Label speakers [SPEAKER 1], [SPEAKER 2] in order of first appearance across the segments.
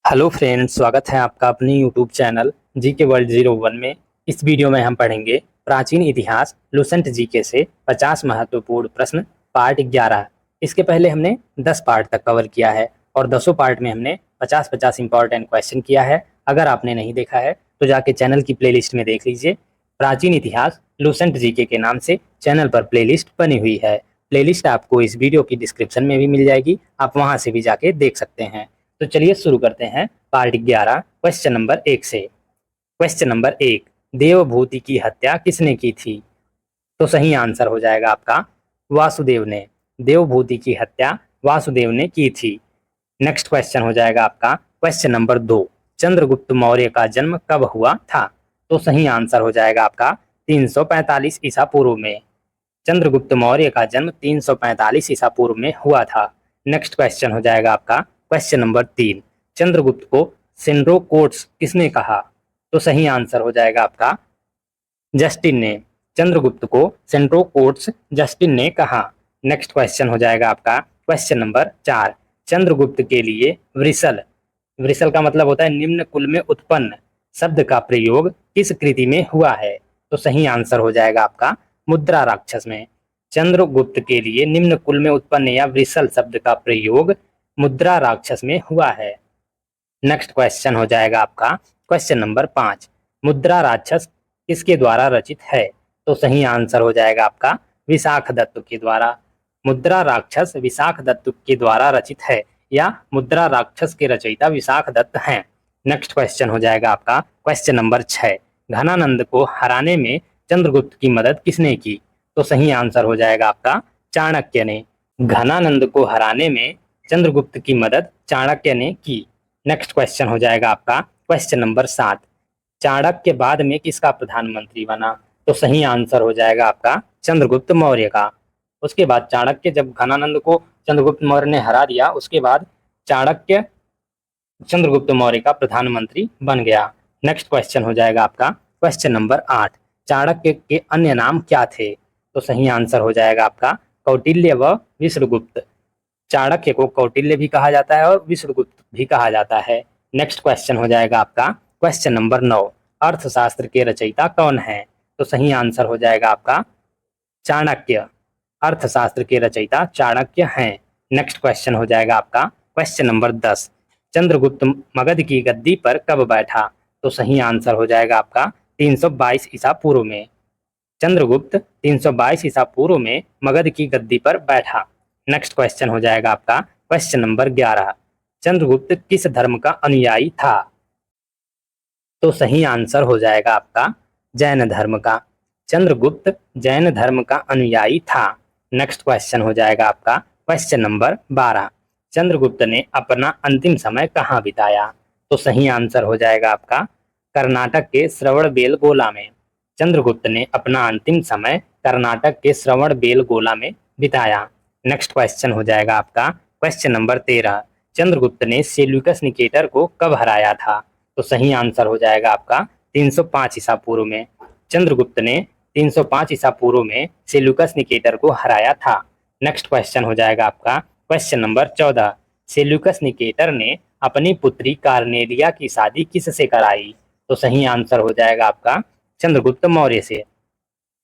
[SPEAKER 1] Hello friends, स्वागत है आपका अपने यूट्यूब चैनल जीके वर्ल्ड 01 में। इस वीडियो में हम पढ़ेंगे प्राचीन इतिहास लुसेंट जीके से 50 महत्वपूर्ण प्रश्न पार्ट 11। इसके पहले हमने 10 पार्ट तक कवर किया है और 10 पार्ट में हमने 50-50 इंपॉर्टेंट क्वेश्चन किया है। अगर आपने नहीं देखा है तो जाके चैनल की प्लेलिस्ट में देख लीजिए। प्राचीन इतिहास लुसेंट जीके के नाम से चैनल पर प्लेलिस्ट बनी हुई है। प्लेलिस्ट आपको इस वीडियो की डिस्क्रिप्शन में भी मिल जाएगी, आप वहां से भी जाके देख सकते हैं। तो चलिए शुरू करते हैं पार्ट 11 क्वेश्चन नंबर 1 से। क्वेश्चन नंबर 1, देवभूति की हत्या किसने की थी? तो सही आंसर हो जाएगा आपका वासुदेव ने। देवभूति की हत्या वासुदेव ने की थी। नेक्स्ट क्वेश्चन हो जाएगा आपका क्वेश्चन नंबर 2, चंद्रगुप्त मौर्य का जन्म कब हुआ था? तो सही आंसर हो जाएगा आपका 345 ईसा पूर्व में। चंद्रगुप्त मौर्य का जन्म 345 ईसा पूर्व में हुआ था। नेक्स्ट क्वेश्चन हो जाएगा आपका क्वेश्चन नंबर 3, चंद्रगुप्त को सेंड्रोकोट्स किसने कहा? तो सही आंसर हो जाएगा आपका जस्टिन ने। चंद्रगुप्त को सेंड्रोकोट्स जस्टिन ने कहा। नेक्स्ट क्वेश्चन हो जाएगा आपका क्वेश्चन नंबर 4, चंद्रगुप्त के लिए वृषल, वृषल का मतलब होता है निम्न कुल में उत्पन्न, शब्द का प्रयोग किस कृति में हुआ है? तो सही आंसर हो जाएगा आपका मुद्रा राक्षस में। चंद्रगुप्त के लिए निम्न कुल में उत्पन्न या वृषल शब्द का प्रयोग मुद्रा राक्षस में हुआ है। नेक्स्ट क्वेश्चन हो जाएगा आपका क्वेश्चन नंबर 5, मुद्रा राक्षस किसके द्वारा रचित है? तो सही आंसर हो जाएगा आपका विशाख दत्त के द्वारा। मुद्रा राक्षस विशाख दत्त के द्वारा रचित है या मुद्रा राक्षस के रचयिता विशाख दत्त हैं। नेक्स्ट क्वेश्चन हो जाएगा आपका क्वेश्चन नंबर 6, घनानंद को हराने में चंद्रगुप्त की मदद किसने की? तो सही आंसर हो जाएगा आपका चाणक्य ने। घनानंद को हराने में चंद्रगुप्त की मदद चाणक्य ने की। नेक्स्ट क्वेश्चन हो जाएगा आपका क्वेश्चन नंबर 7, चाणक्य बाद में किसका प्रधानमंत्री बना? तो सही आंसर हो जाएगा आपका चंद्रगुप्त मौर्य का। उसके बाद चाणक्य जब घनानंद को चंद्रगुप्त मौर्य ने हरा दिया, उसके बाद चाणक्य चंद्रगुप्त मौर्य का प्रधानमंत्री बन गया। नेक्स्ट क्वेश्चन हो जाएगा आपका क्वेश्चन नंबर 8, चाणक्य के अन्य नाम क्या थे? तो सही आंसर हो जाएगा आपका कौटिल्य व विष्णुगुप्त। चाणक्य को कौटिल्य भी कहा जाता है और विष्णुगुप्त भी कहा जाता है। नेक्स्ट क्वेश्चन हो जाएगा आपका क्वेश्चन नंबर 9, अर्थशास्त्र के रचयिता कौन है? तो सही आंसर हो जाएगा आपका चाणक्य। अर्थशास्त्र के रचयिता चाणक्य हैं। नेक्स्ट क्वेश्चन हो जाएगा आपका क्वेश्चन नंबर 10, चंद्रगुप्त मगध की गद्दी पर कब बैठा? तो सही आंसर हो जाएगा आपका 322 ईसा पूर्व में। चंद्रगुप्त 322 ईसा पूर्व में मगध की गद्दी पर बैठा। नेक्स्ट क्वेश्चन हो जाएगा आपका क्वेश्चन नंबर 11, चंद्रगुप्त किस धर्म का अनुयायी था? तो सही आंसर हो जाएगा आपका जैन धर्म का। चंद्रगुप्त जैन धर्म का अनुयायी था। नेक्स्ट क्वेश्चन हो जाएगा आपका क्वेश्चन नंबर 12, चंद्रगुप्त ने अपना अंतिम समय कहाँ बिताया? तो सही आंसर हो जाएगा आपका कर्नाटक के श्रवणबेलगोला में। चंद्रगुप्त ने अपना अंतिम समय कर्नाटक के श्रवणबेलगोला में बिताया। नेक्स्ट क्वेश्चन हो जाएगा आपका क्वेश्चन नंबर 13, चंद्रगुप्त ने सेल्यूकस निकेटर को कब हराया था? तो सही आंसर हो जाएगा आपका 305 ईसा पूर्व में। चंद्रगुप्त ने 305 ईसा पूर्व में सेल्यूकस निकेटर को हराया था। नेक्स्ट क्वेश्चन हो जाएगा आपका क्वेश्चन नंबर 14, सेल्यूकस निकेटर ने अपनी पुत्री कार्नेलिया की शादी किससे कराई? तो सही आंसर हो जाएगा आपका चंद्रगुप्त मौर्य से।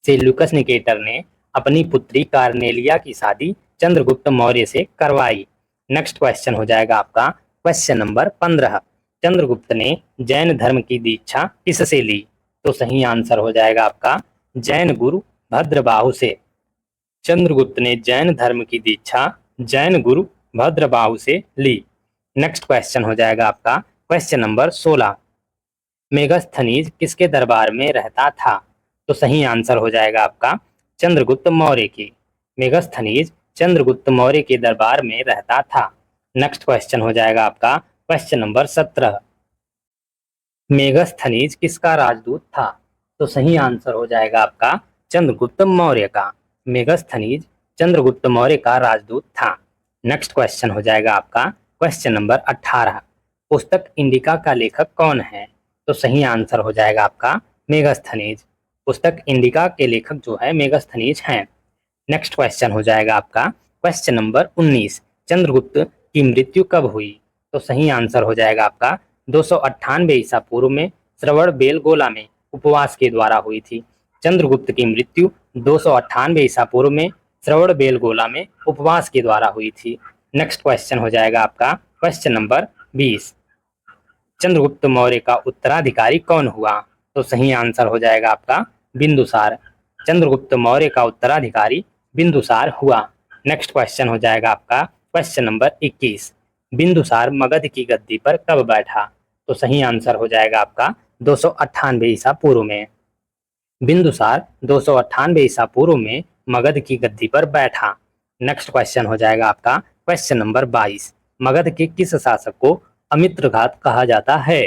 [SPEAKER 1] सेल्यूकस निकेटर ने अपनी पुत्री कार्नेलिया की शादी चंद्रगुप्त मौर्य से करवाई। नेक्स्ट क्वेश्चन हो जाएगा आपका क्वेश्चन नंबर 15, चंद्रगुप्त ने जैन धर्म की दीक्षा किससे ली? तो सही आंसर हो जाएगा आपका जैन गुरु भद्रबाहु से। चंद्रगुप्त ने जैन धर्म की दीक्षा जैन गुरु भद्रबाहु से ली। नेक्स्ट क्वेश्चन हो जाएगा आपका क्वेश्चन नंबर 16, मेगस्थनीज किसके दरबार में रहता था? तो सही आंसर हो जाएगा आपका चंद्रगुप्त मौर्य की। मेगस्थनीज चंद्रगुप्त मौर्य के दरबार में रहता था। नेक्स्ट क्वेश्चन हो जाएगा आपका क्वेश्चन नंबर 17, मेगस्थनीज किसका राजदूत था? तो सही आंसर हो जाएगा आपका चंद्रगुप्त मौर्य का। मेगस्थनीज चंद्रगुप्त मौर्य का राजदूत था। नेक्स्ट क्वेश्चन हो जाएगा आपका क्वेश्चन नंबर 18, पुस्तक इंडिका का लेखक कौन है? तो सही आंसर हो जाएगा आपका मेगस्थनीज। पुस्तक इंडिका के लेखक जो है मेगस्थनीज हैं। नेक्स्ट क्वेश्चन हो जाएगा आपका क्वेश्चन नंबर 19, चंद्रगुप्त की मृत्यु कब हुई? तो सही आंसर हो जाएगा आपका 298 ईसा पूर्व में श्रवण बेलगोला में उपवास के द्वारा हुई थी। चंद्रगुप्त की मृत्यु 298 ईसा पूर्व में श्रवण बेलगोला में उपवास के द्वारा हुई थी। नेक्स्ट क्वेश्चन हो जाएगा आपका क्वेश्चन नंबर 20। चंद्रगुप्त मौर्य का उत्तराधिकारी कौन हुआ? तो सही आंसर हो जाएगा आपका बिंदुसार। चंद्रगुप्त मौर्य का उत्तराधिकारी बिंदुसार हुआ। नेक्स्ट क्वेश्चन हो जाएगा आपका क्वेश्चन नंबर 21। बिंदुसार मगध की गद्दी पर कब बैठा? तो सही आंसर हो जाएगा आपका 298 ईसा पूर्व में। बिंदुसार 298 ईसा पूर्व में मगध की गद्दी पर बैठा। नेक्स्ट क्वेश्चन हो जाएगा आपका क्वेश्चन नंबर 22। मगध के किस शासक को अमित्रघात कहा जाता है?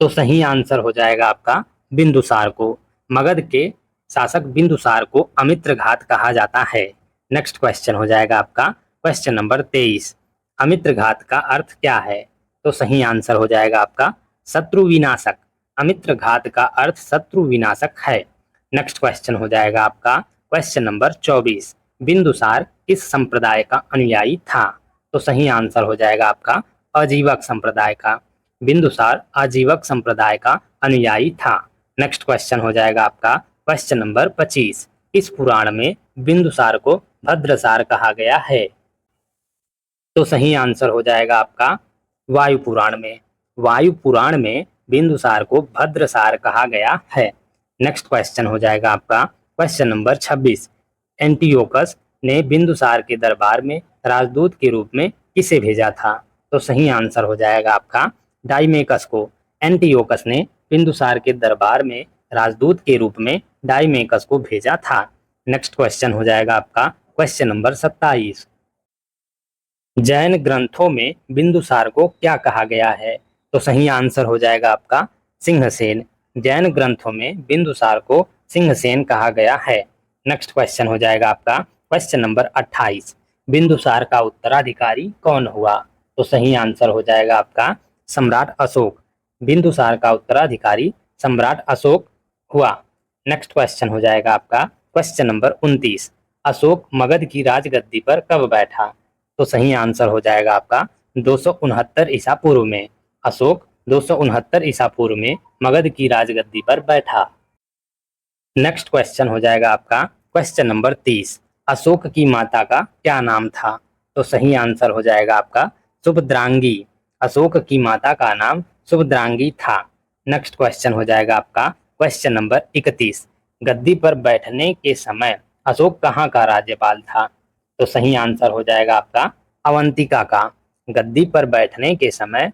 [SPEAKER 1] तो सही आंसर हो जाएगा आपका बिंदुसार को। मगध के शासक बिंदुसार को अमित्रघात कहा जाता है। नेक्स्ट क्वेश्चन हो जाएगा आपका क्वेश्चन नंबर 23। अमित्रघात का अर्थ क्या है? तो सही आंसर हो जाएगा आपका शत्रु विनाशक। अमित्रघात का अर्थ शत्रु विनाशक है। नेक्स्ट क्वेश्चन हो जाएगा आपका क्वेश्चन नंबर 24। बिंदुसार किस संप्रदाय का अनुयायी था? तो सही आंसर हो जाएगा आपका अजीवक संप्रदाय का। बिंदुसार आजीवक संप्रदाय का अनुयायी था। नेक्स्ट क्वेश्चन हो जाएगा आपका क्वेश्चन नंबर 25। इस पुराण में बिंदुसार को भद्रसार कहा गया है? तो सही आंसर हो जाएगा आपका वायु पुराण में। वायु पुराण में बिंदुसार को भद्रसार कहा गया है। नेक्स्ट क्वेश्चन हो जाएगा आपका क्वेश्चन नंबर 26। एंटियोकस ने बिंदुसार के दरबार में राजदूत के रूप में किसे भेजा था? तो सही आंसर हो जाएगा आपका डाइमेकस को। एंटियोकस ने बिंदुसार के दरबार में राजदूत के रूप में डाइमेकस को भेजा था। नेक्स्ट क्वेश्चन हो जाएगा आपका क्वेश्चन नंबर 27। जैन ग्रंथों में बिंदुसार को क्या कहा गया है? तो सही आंसर हो जाएगा आपका सिंहसेन। जैन ग्रंथों में बिंदुसार को सिंहसेन कहा गया है। नेक्स्ट क्वेश्चन हो जाएगा आपका क्वेश्चन नंबर 28। बिंदुसार का उत्तराधिकारी कौन हुआ? तो सही आंसर हो जाएगा आपका सम्राट अशोक। बिंदुसार का उत्तराधिकारी सम्राट अशोक हुआ। नेक्स्ट क्वेश्चन हो जाएगा आपका क्वेश्चन नंबर 29। अशोक मगध की राजगद्दी पर कब बैठा? तो सही आंसर हो जाएगा आपका 269 ईसा पूर्व में। अशोक 269 ईसा पूर्व में मगध की राजगद्दी पर बैठा। नेक्स्ट क्वेश्चन हो जाएगा आपका क्वेश्चन नंबर 30। अशोक की माता का क्या नाम था? तो सही आंसर हो जाएगा आपका सुभद्रांगी। अशोक की माता का नाम सुभद्रांगी था। नेक्स्ट क्वेश्चन हो जाएगा आपका क्वेश्चन नंबर 31। गद्दी पर बैठने के समय अशोक कहाँ का राज्यपाल था? तो सही आंसर हो जाएगा आपका अवंतिका का। गद्दी पर बैठने के समय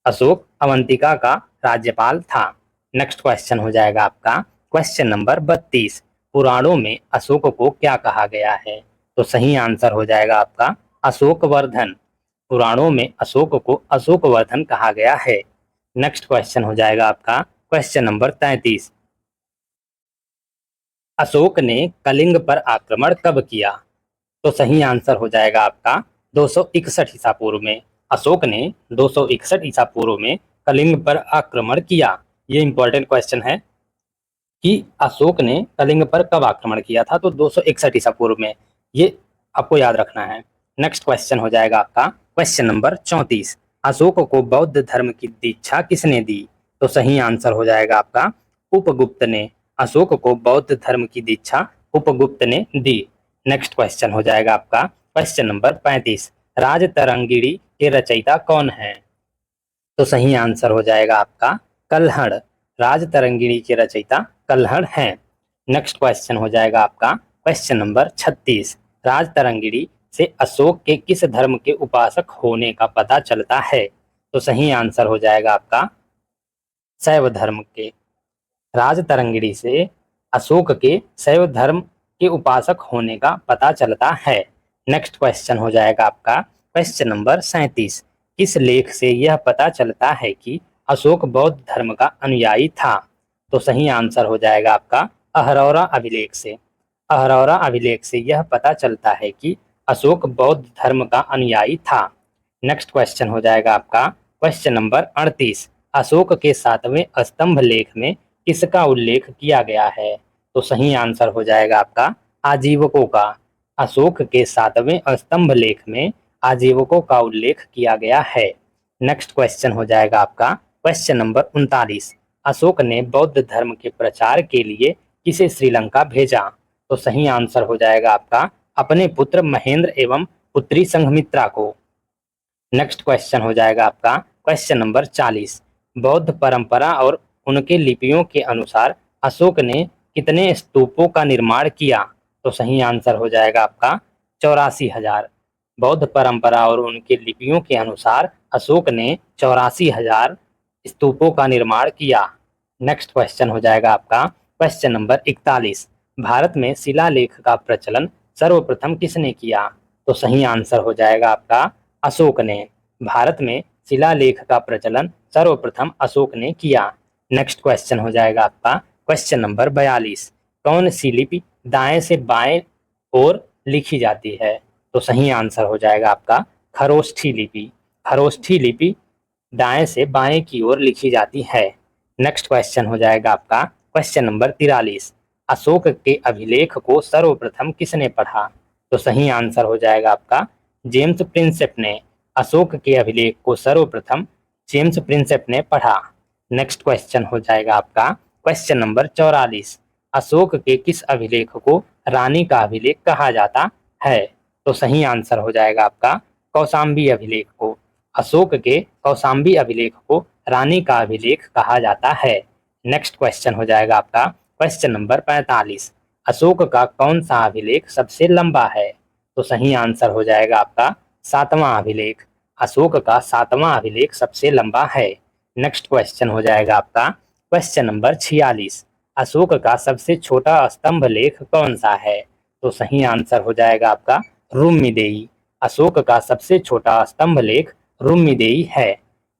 [SPEAKER 1] अशोक अवंतिका का राज्यपाल था। नेक्स्ट क्वेश्चन हो जाएगा आपका क्वेश्चन नंबर 32। पुराणों में अशोक को क्या कहा गया है? तो सही आंसर हो जाएगा आपका अशोकवर्धन। पुराणों में अशोक को अशोकवर्धन कहा गया है। नेक्स्ट क्वेश्चन हो जाएगा आपका क्वेश्चन नंबर 33। अशोक ने कलिंग पर आक्रमण कब किया? तो सही आंसर हो जाएगा आपका 261 ईसा पूर्व में। अशोक ने 261 ईसा पूर्व में कलिंग पर आक्रमण किया। ये इंपॉर्टेंट क्वेश्चन है कि अशोक ने कलिंग पर कब आक्रमण किया था? तो 261 ईसा पूर्व में। ये आपको याद रखना है। नेक्स्ट क्वेश्चन हो जाएगा आपका क्वेश्चन नंबर 34। अशोक को बौद्ध धर्म की दीक्षा किसने दी? तो सही आंसर हो जाएगा आपका उपगुप्त ने। अशोक को बौद्ध धर्म की दीक्षा उपगुप्त ने दी। नेक्स्ट क्वेश्चन हो जाएगा आपका क्वेश्चन नंबर 35। राजतरंगिणी के रचयिता कौन है? तो सही आंसर हो जाएगा आपका कल्हड़। राजतरंगिणी के रचयिता कल्हड़ हैं। नेक्स्ट क्वेश्चन हो जाएगा आपका क्वेश्चन नंबर 36। राजतरंगिणी से अशोक के किस धर्म के उपासक होने का पता चलता है? तो सही आंसर हो जाएगा आपका शैव धर्म के। राजतरंगिणी से अशोक के शैव धर्म के उपासक होने का पता चलता है। नेक्स्ट क्वेश्चन हो जाएगा आपका क्वेश्चन नंबर 37। किस लेख से यह पता चलता है कि अशोक बौद्ध धर्म का अनुयायी था? तो सही आंसर हो जाएगा आपका अहरौरा अभिलेख से। अहरौरा अभिलेख से यह पता चलता है कि अशोक बौद्ध धर्म का अनुयायी था। नेक्स्ट क्वेश्चन हो जाएगा आपका क्वेश्चन नंबर 38। अशोक के 7वें स्तंभ लेख में किसका उल्लेख किया गया है? तो सही आंसर हो जाएगा आपका आजीवकों का। अशोक के 7वें स्तंभ लेख में आजीवकों का उल्लेख किया गया है? नेक्स्ट क्वेश्चन हो जाएगा आपका क्वेश्चन नंबर 39। अशोक ने बौद्ध धर्म के प्रचार के लिए किसे श्रीलंका भेजा? तो सही आंसर हो जाएगा आपका अपने पुत्र महेंद्र एवं पुत्री संघमित्रा को। नेक्स्ट क्वेश्चन हो जाएगा आपका क्वेश्चन नंबर 40। बौद्ध परंपरा और उनके लिपियों के अनुसार अशोक ने कितने स्तूपों का निर्माण किया? तो सही आंसर हो जाएगा आपका 84,000। बौद्ध परंपरा और उनके लिपियों के अनुसार अशोक ने 84,000 स्तूपों का निर्माण किया। नेक्स्ट क्वेश्चन हो जाएगा आपका क्वेश्चन नंबर 41। भारत में शिलालेख का प्रचलन सर्वप्रथम किसने किया? तो सही आंसर हो जाएगा आपका अशोक ने। भारत में शिलालेख का प्रचलन सर्वप्रथम अशोक ने किया। नेक्स्ट क्वेश्चन हो जाएगा आपका क्वेश्चन नंबर 42। कौन सी लिपि दाएं से बाएं ओर लिखी जाती है? तो सही आंसर हो जाएगा आपका खरोष्ठी लिपि। खरोष्ठी लिपि दाएं से बाएं की ओर लिखी जाती है। नेक्स्ट क्वेश्चन हो जाएगा आपका क्वेश्चन नंबर 43। अशोक के अभिलेख को सर्वप्रथम किसने पढ़ा? तो सही आंसर हो जाएगा आपका जेम्स प्रिंसेप ने। अशोक के अभिलेख को सर्वप्रथम जेम्स प्रिंसेप ने पढ़ा। नेक्स्ट क्वेश्चन हो जाएगा आपका क्वेश्चन नंबर 44। अशोक के किस अभिलेख को रानी का अभिलेख कहा जाता है? तो सही आंसर हो जाएगा आपका कौशाम्बी अभिलेख को। अशोक के कौशाम्बी अभिलेख को रानी का अभिलेख कहा जाता है। नेक्स्ट क्वेश्चन हो जाएगा आपका क्वेश्चन नंबर 45। अशोक का कौन सा अभिलेख सबसे लंबा है? तो सही आंसर हो जाएगा आपका 7वां अभिलेख। अशोक का 7वां अभिलेख सबसे लंबा है। नेक्स्ट क्वेश्चन हो जाएगा आपका क्वेश्चन नंबर 46। अशोक का सबसे छोटा स्तंभ लेख कौन सा है? तो सही आंसर हो जाएगा आपका रुम्मीदेई। अशोक का सबसे छोटा स्तंभ लेख रुम्मीदेई है।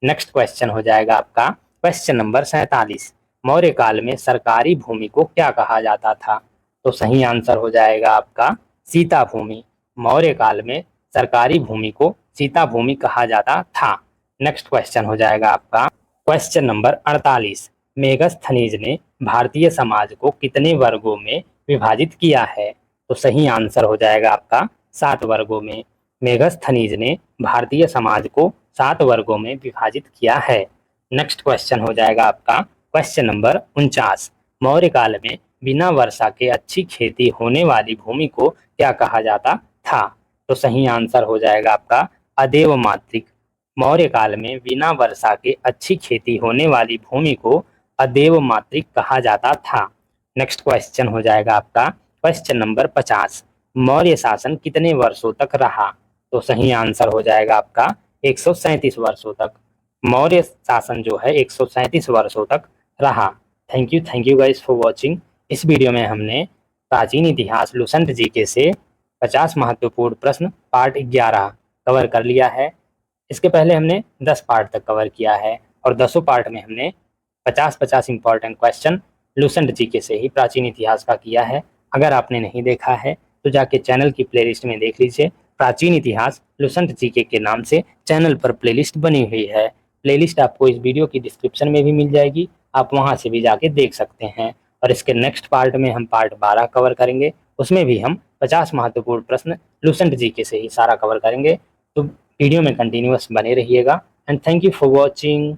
[SPEAKER 1] नेक्स्ट क्वेश्चन हो जाएगा आपका क्वेश्चन नंबर 47। मौर्य काल में सरकारी भूमि को क्या कहा जाता था? तो सही आंसर हो जाएगा आपका सीता भूमि। मौर्य काल में सरकारी भूमि को सीता भूमि कहा जाता था। नेक्स्ट क्वेश्चन हो जाएगा आपका क्वेश्चन नंबर 48। मेगस्थनीज ने भारतीय समाज को कितने वर्गों में विभाजित किया है? तो सही आंसर हो जाएगा आपका 7 वर्गों में। मेगस्थनीज ने भारतीय समाज को 7 वर्गों में विभाजित किया है। नेक्स्ट क्वेश्चन हो जाएगा आपका क्वेश्चन नंबर 49। मौर्य काल में बिना वर्षा के अच्छी खेती होने वाली भूमि को क्या कहा जाता था? तो सही आंसर हो जाएगा आपका अदेव मातृक। मौर्य काल में बिना वर्षा के अच्छी खेती होने वाली भूमि को अदेव मातृक कहा जाता था। नेक्स्ट क्वेश्चन हो जाएगा आपका क्वेश्चन नंबर 50। मौर्य शासन कितने वर्षों तक रहा? तो सही आंसर हो जाएगा आपका 137 वर्षों तक। मौर्य शासन जो है 137 वर्षों तक रहा। Thank you guys for watching. इस वीडियो में हमने प्राचीन इतिहास लुसेंट जीके से 50 महत्वपूर्ण प्रश्न पार्ट 11 कवर कर लिया है। इसके पहले हमने 10 पार्ट तक कवर किया है और 10 पार्ट में हमने 50-50 इंपॉर्टेंट क्वेश्चन लुसेंट जीके से ही प्राचीन इतिहास का किया है। अगर आपने नहीं देखा है तो जाके चैनल की प्लेलिस्ट में देख लीजिए। प्राचीन इतिहास लुसेंट जीके के नाम से चैनल पर प्लेलिस्ट बनी हुई है। प्लेलिस्ट आपको इस वीडियो की डिस्क्रिप्शन में भी मिल जाएगी, आप वहां से भी जाके देख सकते हैं। और इसके नेक्स्ट पार्ट में हम पार्ट 12 कवर करेंगे, उसमें भी हम 50 महत्वपूर्ण प्रश्न लुसेंट जीके से ही सारा कवर करेंगे। तो वीडियो में कंटिन्यूअस बने रहिएगा and thank you for watching.